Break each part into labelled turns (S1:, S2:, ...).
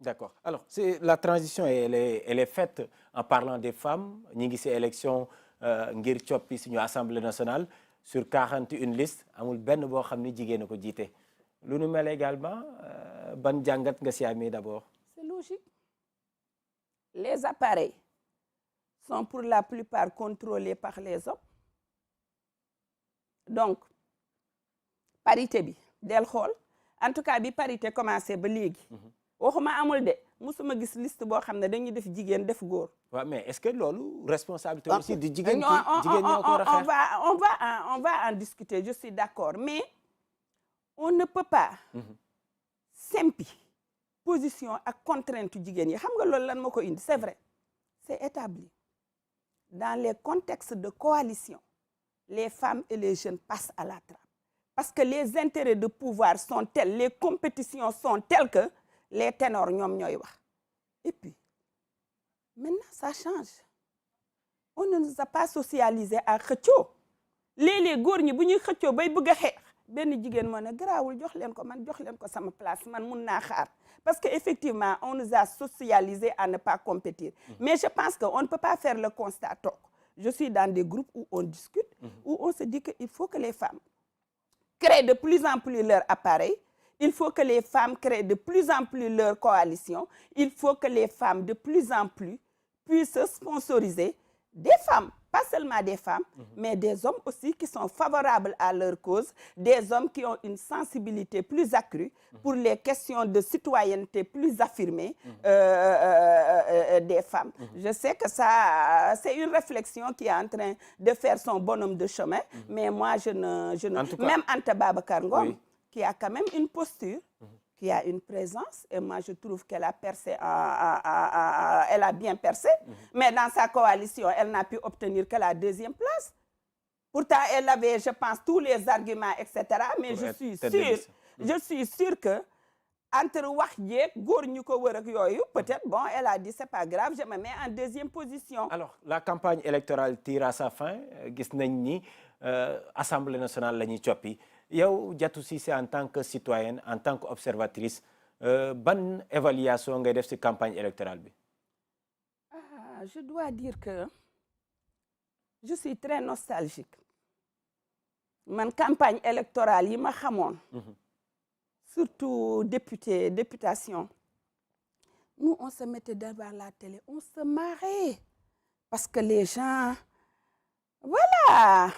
S1: D'accord. Alors, la transition, elle est faite en parlant des femmes. Ñi ngi ci élection ngir coppi suñu Assemblée nationale sur 41 listes amul benn boo xam ni jigéen a ko jiite. Lu nu mel également ban jàngat nga ci amee d'abord?
S2: C'est logique. Les appareils sont pour la plupart contrôlés par les hommes. Donc, parité bi del xool en tout cas bi parité commencé ba léegi. waxuma amul de musuma gis liste boo xam ne dañuy def jigéen def góor.
S1: waaw mais est-ce que loolu responsabilité aussi di jigéen jigéen ñoo ko war a xeex
S2: on va en discuter, je suis d'accord, mais on ne peut pas sempi position ak contrainte jigéen yi xam nga loolu lan moo ko indi c'est vrai, c'est établi dans les contextes de coalition, les femmes et les jeunes passent à la trappe parce que les intérêts de pouvoir sont tels, les compétitions sont telles que les ténors ñoom ñooy wax. Et puis maintenant ça change, on ne nous a pas socialisé à xëccoo. léeg-léeg góor ñi bu ñuy xëccoo bay bëgg a xeex benn jigéen moo ne garaawul jox leen ko man jox leen ko sama place man mun naa xaar parce que effectivement on nous a socialisé à ne pas compétir. Mais je pense que on ne peut pas faire le constat toog. Je suis dans des groupes où on discute, où on se dit que il faut que les femmes créent de plus en plus leur appareil. Il faut que les femmes créent de plus en plus leur coalition. Il faut que les femmes de plus en plus puissent sponsoriser des femmes, pas seulement des femmes, mais des hommes aussi qui sont favorables à leur cause, des hommes qui ont une sensibilité plus accrue pour les questions de citoyenneté plus affirmées des femmes. Je sais que ça, c'est une réflexion qui est en train de faire son bonhomme de chemin, mais moi je ne même Anta Babacar Ngom, qui a quand même une posture, qui a une présence, et moi je trouve qu'elle a percé, elle a bien percé, mais dans sa coalition, elle n'a pu obtenir que la 2e place. Pourtant, elle avait, je pense, tous les arguments, etc. Mais je suis sûre que entre wax jeeg góor ñu ko wër ak yooyu, peut-être, bon, elle a dit, c'est pas grave, je me mets en 2e position.
S1: Alors, la campagne électorale tire à sa fin. Gis nañ ni Assemblée nationale la ñuy coppi. yow Diatou Cissé en tant que citoyenne, en tant qu'observatrice, ban évaluation ngay def ci campagne électorale bi?
S2: Je dois dire que je suis très nostalgique. Man campagne électorale yi ma xamoon, surtout députation, nous on se mettait devant la télé, on se marrait parce que les gens, voilà,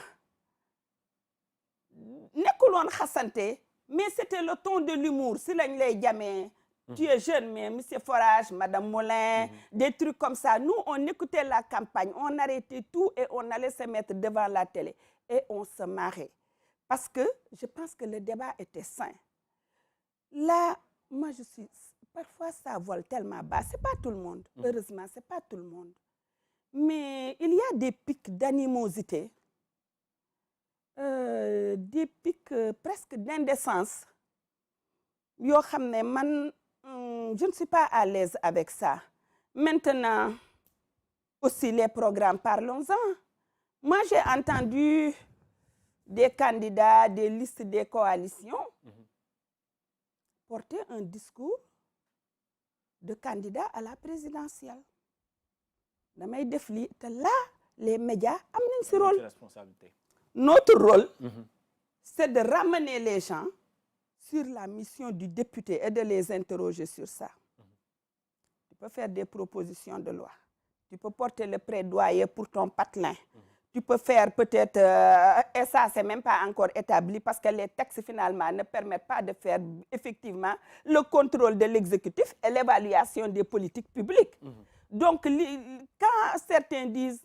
S2: nekkul woon xasante, mais c'était le ton de l'humour. Si lañ lay jamee, tu es jeune, mais Monsieur Forage, Madame Moulin, des trucs comme ça. Nous, on écoutait la campagne, on arrêtait tout et on allait se mettre devant la télé et on se marrait. Parce que je pense que le débat était sain. Là, moi, parfois ça vole tellement bas. C'est pas tout le monde. Heureusement, c'est pas tout le monde. Mais il y a des pics d'animosité. Des pics presque d'indécence. Yo xamné man je ne suis pas à l'aise avec ça. Maintenant aussi les programmes, parlons-en. Moi j'ai entendu des candidats des listes des coalitions porter un discours de candidat à la présidentielle. Damay def li te là les médias am nañ ci rôle. Notre rôle, c'est de ramener les gens sur la mission du député et de les interroger sur ça. Tu peux faire des propositions de loi. Tu peux porter le plaidoyer pour ton patelin. Tu peux faire peut-être, et ça c'est même pas encore établi parce que les textes finalement ne permettent pas de faire effectivement le contrôle de l'exécutif et l'évaluation des politiques publiques. Donc, quand certains disent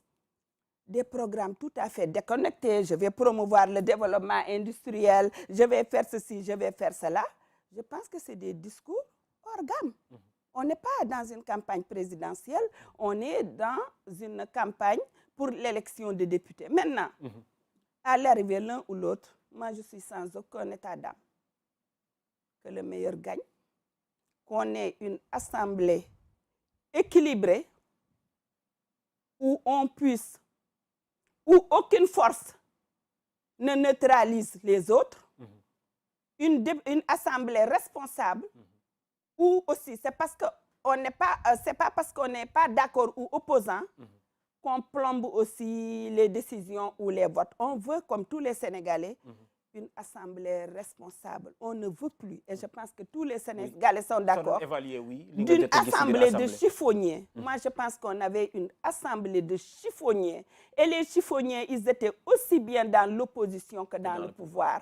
S2: des programmes tout à fait déconnectés, je vais promouvoir le développement industriel, je vais faire ceci, je vais faire cela, je pense que c'est des discours hors gamme. On n'est pas dans une campagne présidentielle, on est dans une campagne pour l'élection des députés. Maintenant, à l'arrivée l'un ou l'autre, moi je suis sans aucun état d'âme. Que le meilleur gagne, qu'on ait une assemblée équilibrée, où on puisse, où aucune force ne neutralise les autres, une assemblée responsable, où aussi, c'est parce que on n'est pas, c'est pas parce qu'on n'est pas d'accord ou opposant qu'on plombe aussi les décisions ou les votes. On veut, comme tous les Sénégalais, une assemblée responsable. On ne veut plus, et je pense que tous les Sénégalais sont d'accord, d'une assemblée de chiffonniers. Moi, je pense qu'on avait une assemblée de chiffonniers. Et les chiffonniers, ils étaient aussi bien dans l'opposition que dans le pouvoir.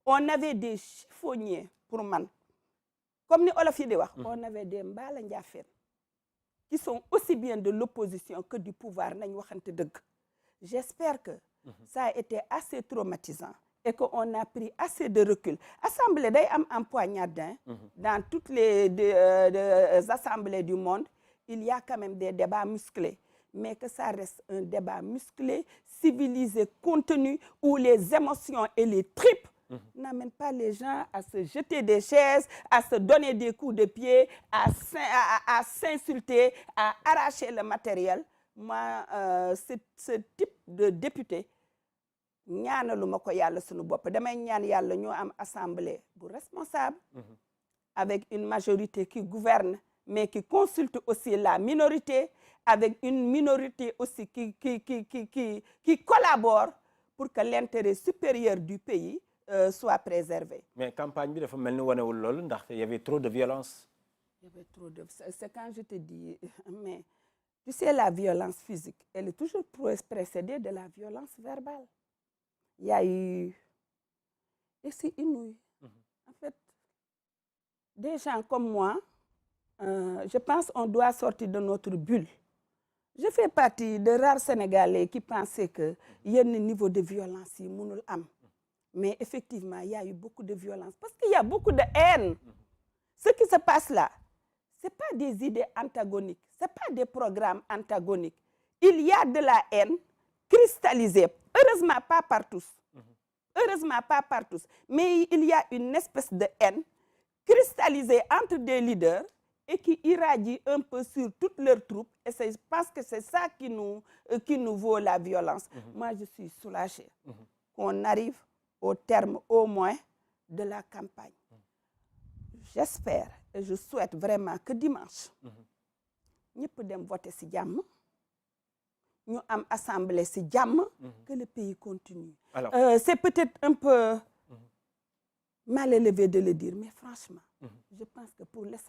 S2: On avait des chiffonniers, pour man. Comme ni Olof yi di wax, on avait des Mbala Ndiafène qui sont aussi bien de l'opposition que du pouvoir. Nañ waxante dëgg. J'espère que ça a été assez traumatisant et qu'on a pris assez de recul. Assemblée day am empoignade, dans toutes les assemblées du monde, il y a quand même des débats musclés. Mais que ça reste un débat musclé, civilisé, contenu, où les émotions et les tripes n'amènent pas les gens à se jeter des chaises, à se donner des coups de pied, à s'insulter, à arracher le matériel. Moi, ce type de député, ñaanaluma ko yàlla sunu bopp, damay ñaan yàlla ñu am assemblée bu responsable, avec une majorité qui gouverne, mais qui consulte aussi la minorité, avec une minorité aussi qui collabore pour que l'intérêt supérieur du pays soit préservé.
S1: Mais campagne bi dafa mel ni wanewul loolu ndax il y avait trop de violence.
S2: Il y avait trop de... C'est quand je te dis, mais tu sais, la violence physique, elle est toujours précédée de la violence verbale. Il y a eu... Et c'est inouï. En fait, des gens comme moi, je pense qu'on doit sortir de notre bulle. Je fais partie de rares Sénégalais qui pensaient qu'il y a un niveau de violence yi mënul am. Mais effectivement, il y a eu beaucoup de violence parce qu'il y a beaucoup de haine. Ce qui se passe là, ce n'est pas des idées antagoniques, ce n'est pas des programmes antagoniques. Il y a de la haine cristallisée. Heureusement, pas par tous. Heureusement, pas par tous. Mais il y a une espèce de haine cristallisée entre des leaders et qui irradie un peu sur toutes leurs troupes. Et je pense que c'est ça qui nous vaut la violence. Moi, je suis soulagée qu'on arrive au terme au moins de la campagne. J'espère et je souhaite vraiment que dimanche, ñëpp dem voter ci jàmm, ñu am assemblée ci jàmm, que le pays continue. C'est peut-être un peu mal élevé de le dire, mais franchement, je pense que pour l'essentiel,